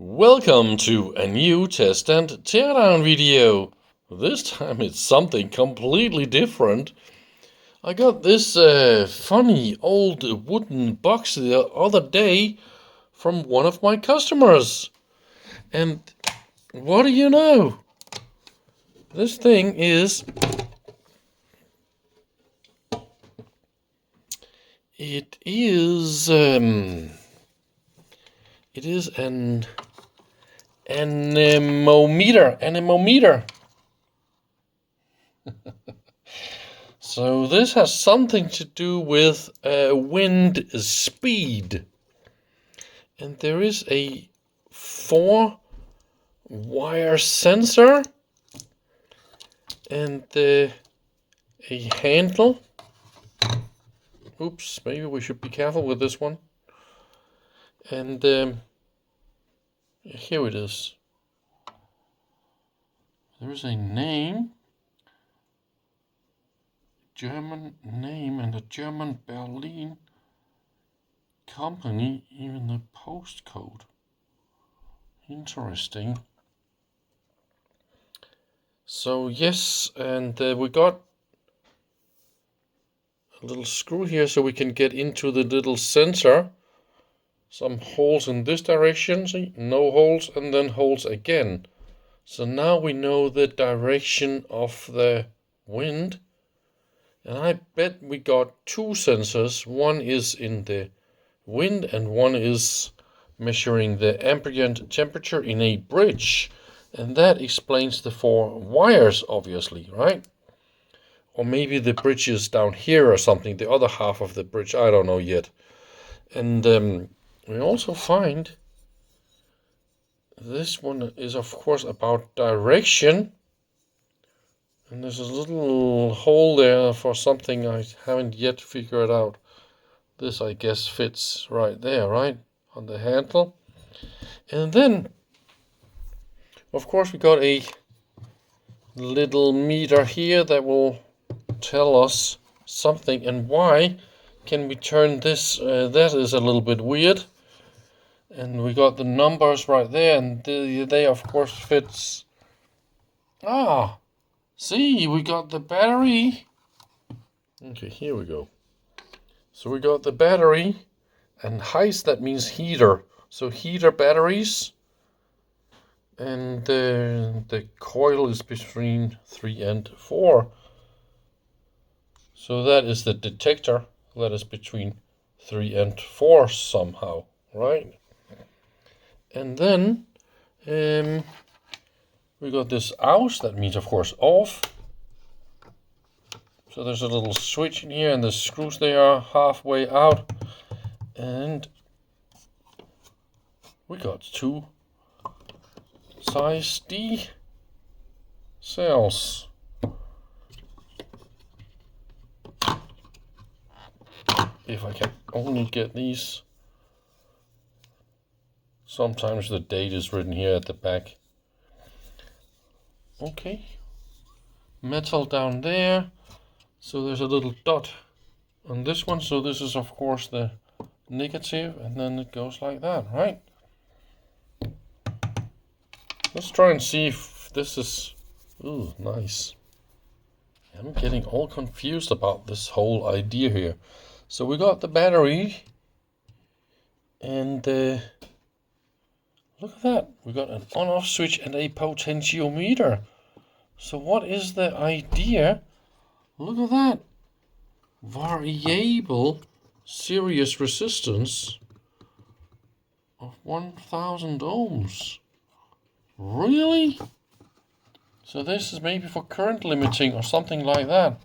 Welcome to a new test and teardown video. This time it's something completely different. I got this funny old wooden box the other day from one of my customers. And what do you know? This thing is... It is an anemometer. So this has something to do with wind speed. And there is a 4-wire sensor and a handle. Oops, maybe we should be careful with this one. And here it is. There's a name, German name, and a German Berlin company, even the postcode. Interesting. So yes, and we got a little screw here so we can get into the little sensor. Some holes in this direction, see, no holes, and then holes again. So now we know the direction of the wind. And I bet we got two sensors. One is in the wind and one is measuring the ambient temperature in a bridge. And that explains the 4 wires, obviously, right? Or maybe the bridge is down here or something, the other half of the bridge, I don't know yet. And we also find this one is of course about direction. And there's a little hole there for something I haven't yet figured out. This I guess fits right there, right? On the handle. And then, of course, we got a little meter here that will tell us something. And why can we turn this? That is a little bit weird. And we got the numbers right there, and they of course fits. See, we got the battery. Okay, here we go. So we got the battery, and Heiß, that means heater. So heater batteries, and the coil is between 3 and 4. So that is the detector that is between 3 and 4 somehow, right? And then we got this aus, that means of course off. So there's a little switch in here and the screws, they are halfway out. And we got 2 size D cells. If I can only get these. Sometimes the date is written here at the back. Okay. Metal down there. So there's a little dot on this one. So this is of course the negative, and then it goes like that, right? Let's try and see if this is... Ooh, nice. I'm getting all confused about this whole idea here. So we got the battery, and look at that. We got an on-off switch and a potentiometer. So what is the idea? Look at that. Variable series resistance of 1000 ohms. Really? So this is maybe for current limiting or something like that.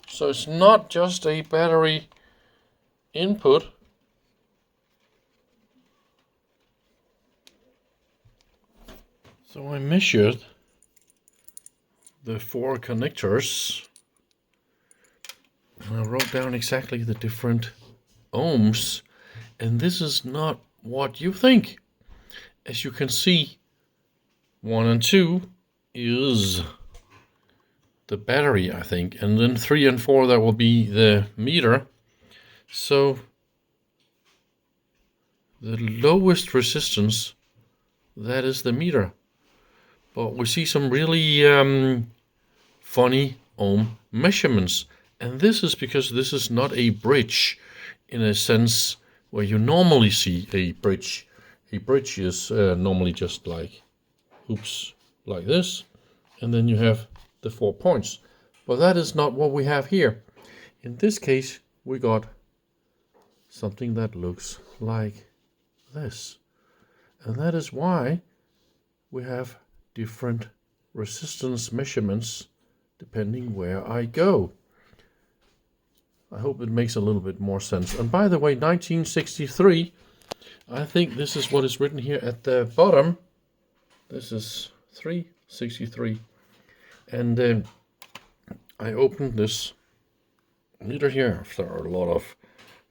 So it's not just a battery input. So I measured the 4 connectors. And I wrote down exactly the different ohms. And this is not what you think. As you can see, 1 and 2 is the battery, I think, and then 3 and 4, that will be the meter. So the lowest resistance, that is the meter. But we see some really funny ohm measurements. And this is because this is not a bridge in a sense where you normally see a bridge. A bridge is normally just like, like this. And then you have the 4 points. But that is not what we have here. In this case, we got something that looks like this. And that is why we have different resistance measurements depending where I go. I hope it makes a little bit more sense. And by the way, 1963, I think this is what is written here at the bottom. This is 363. And I opened this meter here after a lot of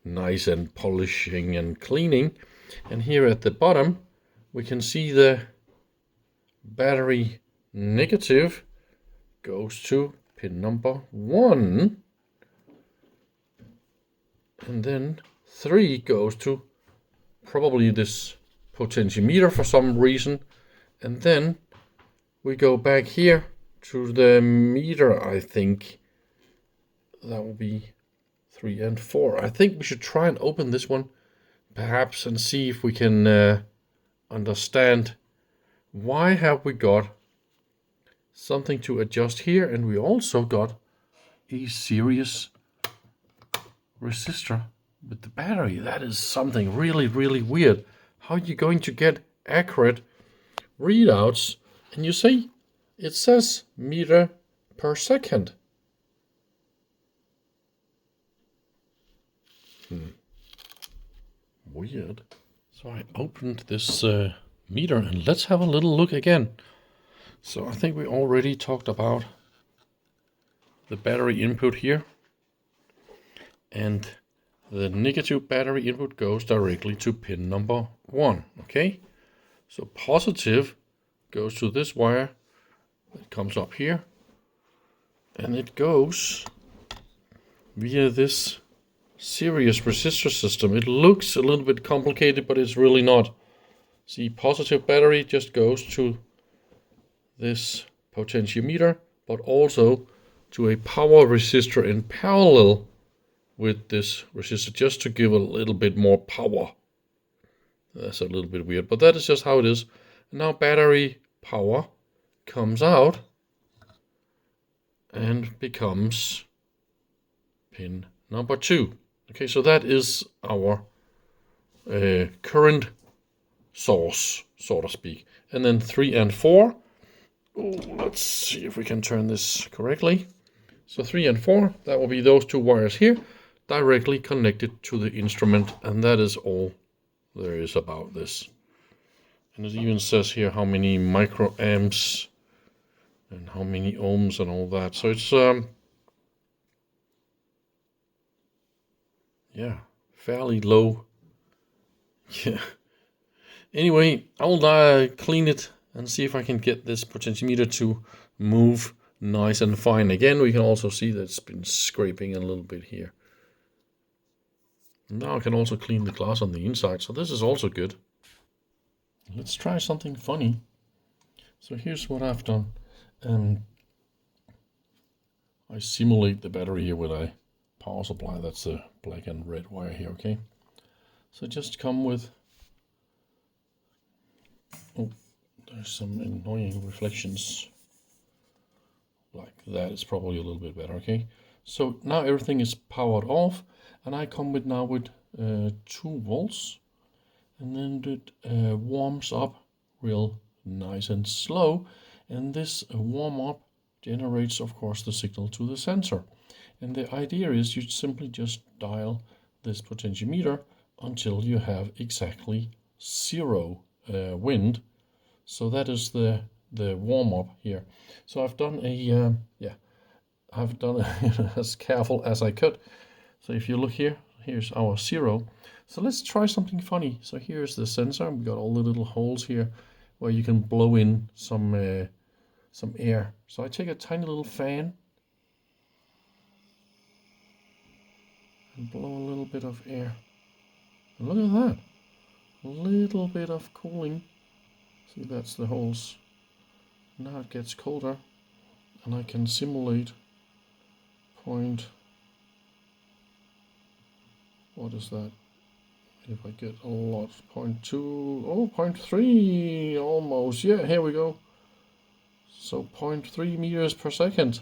nice and polishing and cleaning. And here at the bottom, we can see the battery negative goes to pin number 1. And then 3 goes to probably this potentiometer for some reason. And then we go back here to the meter, I think. That will be 3 and 4. I think we should try and open this one, perhaps, and see if we can understand why have we got something to adjust here, and we also got a series resistor with the battery. That is something really, really weird. How are you going to get accurate readouts? And you see, it says meter per second. Weird. So I opened this meter and let's have a little look again. So I think we already talked about the battery input here. And the negative battery input goes directly to pin number 1, okay? So positive goes to this wire that comes up here. And it goes via this series resistor system. It looks a little bit complicated, but it's really not. See, positive battery just goes to this potentiometer, but also to a power resistor in parallel with this resistor, just to give a little bit more power. That's a little bit weird, but that is just how it is. Now battery power comes out and becomes pin number 2. Okay, so that is our current source, so to speak. And then 3 and 4. Let's see if we can turn this correctly. So 3 and 4, that will be those 2 wires here, directly connected to the instrument, and that is all there is about this. And it even says here how many microamps and how many ohms and all that. So it's yeah, fairly low. Yeah. Anyway, I will clean it and see if I can get this potentiometer to move nice and fine. Again, we can also see that it's been scraping a little bit here. Now I can also clean the glass on the inside, so this is also good. Let's try something funny. So here's what I've done. I simulate the battery here with a power supply. That's the black and red wire here, okay? So just come with... Oh, there's some annoying reflections. Like that is probably a little bit better, okay? So now everything is powered off, and I come with now with 2 volts, and then it warms up real nice and slow, and this warm up generates, of course, the signal to the sensor. And the idea is you simply just dial this potentiometer until you have exactly 0 wind. So that is the warm up here. So I've done a I've done as careful as I could. So if you look here, here's our 0. So let's try something funny. So here's the sensor. We got all the little holes here where you can blow in some air. So I take a tiny little fan and blow a little bit of air. And look at that. a little bit of cooling. See, that's the holes. Now it gets colder, and I can simulate what is that? If I get a lot, 0.2, oh, 0.3, almost, yeah, here we go. So 0.3 meters per second.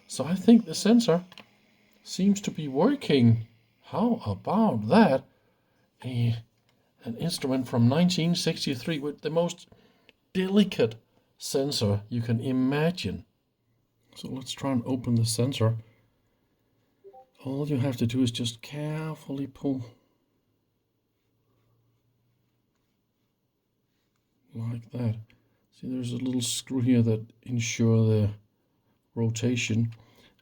So I think the sensor seems to be working. How about that? An instrument from 1963 with the most delicate sensor you can imagine. So let's try and open the sensor. All you have to do is just carefully pull. Like that. See, there's a little screw here that ensure the rotation.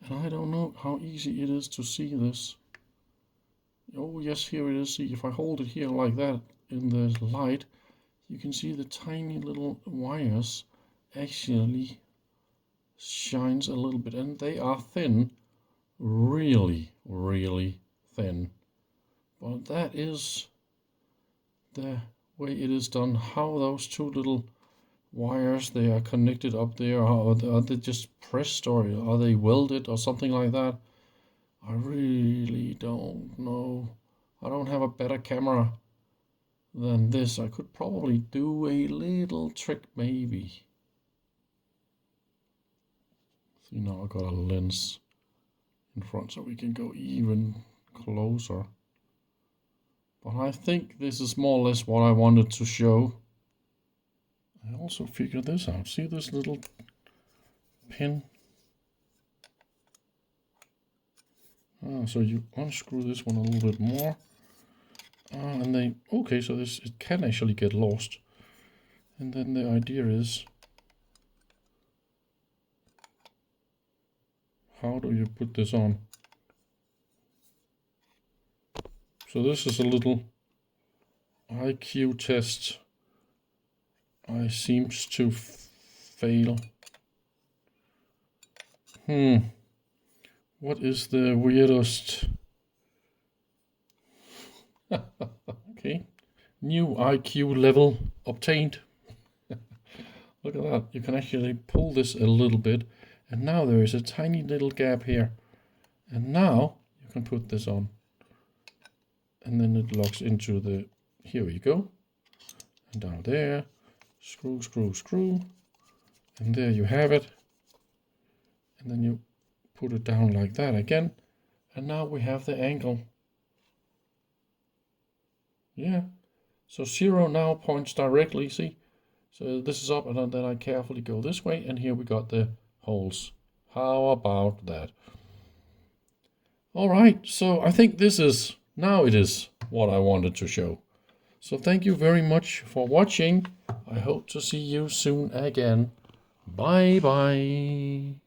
And I don't know how easy it is to see this. Oh yes, here it is. See, if I hold it here like that in the light, you can see the tiny little wires actually shines a little bit, and they are thin, really, really thin. But that is the way it is done. How those two little wires, they are connected up there, are they just pressed, or are they welded or something like that? I really don't know. I don't have a better camera than this. I could probably do a little trick maybe. See, now I got a lens in front so we can go even closer. But I think this is more or less what I wanted to show. I also figured this out. See this little pin? So you unscrew this one a little bit more. And then, okay, so this, it can actually get lost. And then the idea is, how do you put this on? So this is a little IQ test. I seems to fail. What is the weirdest? Okay, new IQ level obtained. Look at that, you can actually pull this a little bit, and now there is a tiny little gap here, and now you can put this on, and then it locks into the, here we go, and down there, screw, screw, screw, and there you have it, and then you put it down like that again, and now we have the angle. Yeah, so 0 now points directly, see? So this is up, and then I carefully go this way, and here we got the holes. How about that? All right, so I think this is, now it is what I wanted to show. So thank you very much for watching. I hope to see you soon again. Bye bye.